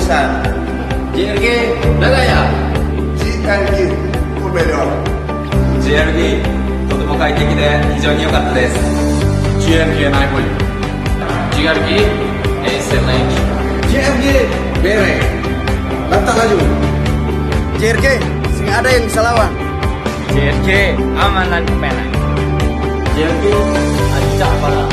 bagusan. JRG, Nagaya. GLG おめでとう。 JRG、とても快適で非常に良かったです。GMK ナイボリ JRG, excellent. GLG bere. Lantang laju. JRG sing ada yang bisa lawan. JRG aman dan kepenak. JRG, ajak para